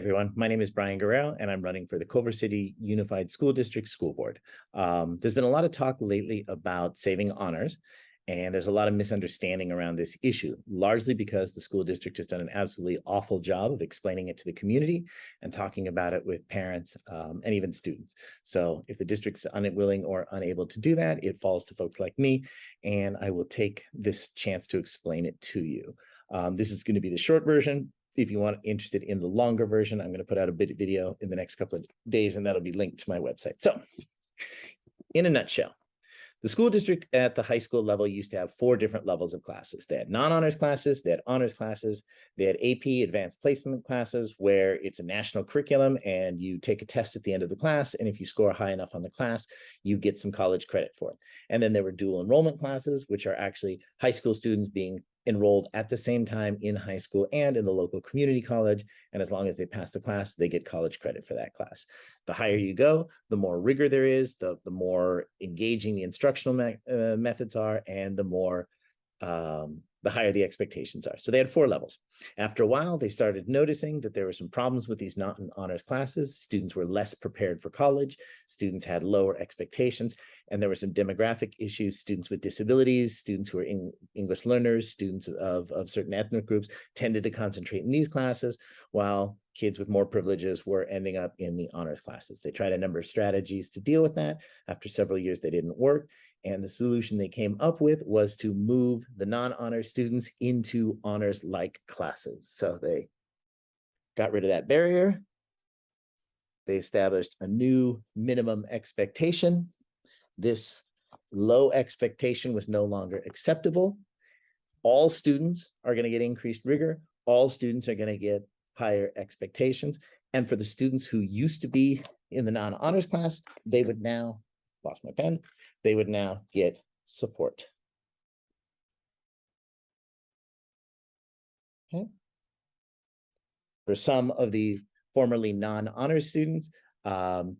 everyone. My name is Brian Guerrero, and I'm running for the Culver City Unified School District School Board. There's been a lot of talk lately about saving honors, and there's a lot of misunderstanding around this issue, largely because the school district has done an absolutely awful job of explaining it to the community and talking about it with parents and even students. So if the district's unwilling or unable to do that, it falls to folks like me, and I will take this chance to explain it to you. This is going to be the short version. If you want interested in the longer version, I'm going to put out a video in the next couple of days, and that'll be linked to my website. So in a nutshell, the school district at the high school level used to have 4 different levels of classes. They had non-honors classes, they had honors classes, they had AP, advanced placement classes, where it's a national curriculum and you take a test at the end of the class. And if you score high enough on the class, you get some college credit for it. And then there were dual enrollment classes, which are actually high school students being enrolled at the same time in high school and in the local community college. And as long as they pass the class, they get college credit for that class. The higher you go, the more rigor there is, the more engaging the instructional methods are, and the higher the expectations are. So they had 4 levels. After a while, they started noticing that there were some problems with these non-honors classes. Students were less prepared for college. Students had lower expectations. And there were some demographic issues. Students with disabilities, students who are English learners, students of certain ethnic groups tended to concentrate in these classes, while kids with more privileges were ending up in the honors classes. They tried a number of strategies to deal with that. After several years, they didn't work. And the solution they came up with was to move the non-honors students into honors-like classes. So they got rid of that barrier. They established a new minimum expectation. This low expectation was no longer acceptable. All students are going to get increased rigor. All students are going to get higher expectations. And for the students who used to be in the non-honors class, they would now, lost my pen, they would now get support. Okay. For some of these formerly non-honors students,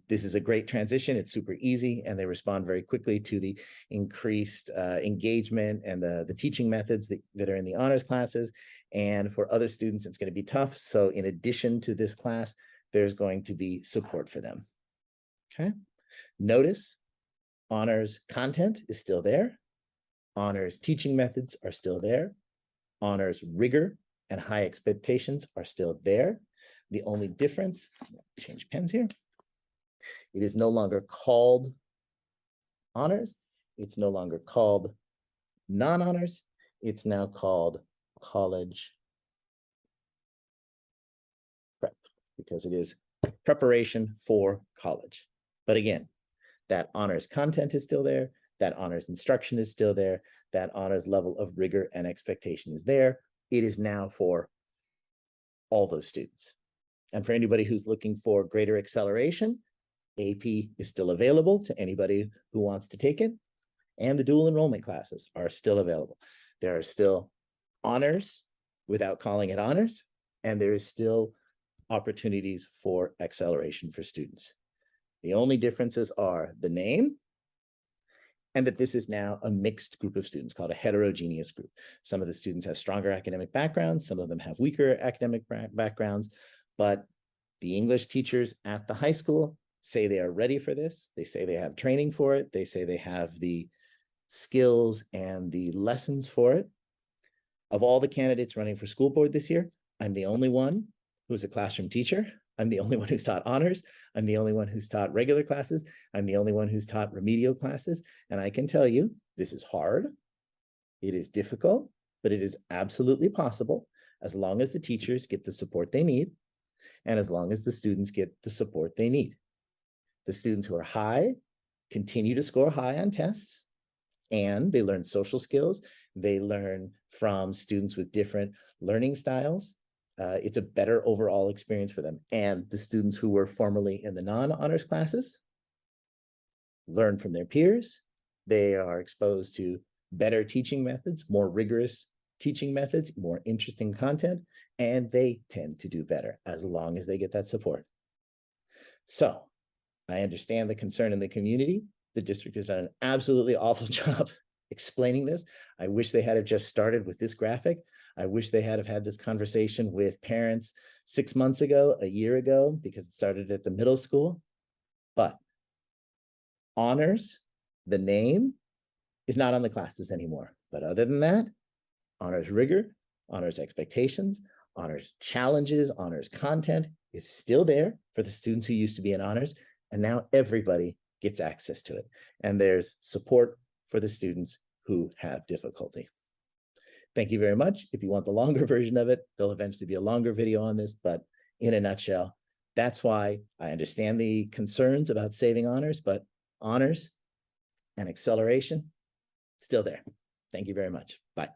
this is a great transition. It's super easy, and they respond very quickly to the increased engagement and the teaching methods that are in the honors classes. And for other students, it's going to be tough. So in addition to this class, there's going to be support for them. Okay. Notice honors content is still there. Honors teaching methods are still there. Honors rigor and high expectations are still there. The only difference, change pens here, it is no longer called honors. It's no longer called non-honors. It's now called college prep, because it is preparation for college. But again, that honors content is still there. That honors instruction is still there. That honors level of rigor and expectation is there. It is now for all those students. And for anybody who's looking for greater acceleration, AP is still available to anybody who wants to take it. And the dual enrollment classes are still available. There are still honors without calling it honors, and there is still opportunities for acceleration for students. The only differences are the name, and that this is now a mixed group of students called a heterogeneous group. Some of the students have stronger academic backgrounds, some of them have weaker academic backgrounds, but the English teachers at the high school say they are ready for this. They say they have training for it. They say they have the skills and the lessons for it. Of all the candidates running for school board this year, I'm the only one who's a classroom teacher. I'm the only one who's taught honors. I'm the only one who's taught regular classes. I'm the only one who's taught remedial classes. And I can tell you, this is hard. It is difficult, but it is absolutely possible as long as the teachers get the support they need and as long as the students get the support they need. The students who are high continue to score high on tests, and they learn social skills. They learn from students with different learning styles. It's a better overall experience for them. And the students who were formerly in the non-honors classes learn from their peers. They are exposed to better teaching methods, more rigorous teaching methods, more interesting content, and they tend to do better as long as they get that support. So I understand the concern in the community. The district has done an absolutely awful job explaining this. I wish they had just started with this graphic. I wish they had have had this conversation with parents 6 months ago, a year ago, because it started at the middle school. But honors, the name, is not on the classes anymore. But other than that, honors rigor, honors expectations, honors challenges, honors content is still there for the students who used to be in honors. And now everybody gets access to it. And there's support for the students who have difficulty. Thank you very much. If you want the longer version of it, there'll eventually be a longer video on this, but in a nutshell, that's why I understand the concerns about saving honors, but honors and acceleration, still there. Thank you very much. Bye.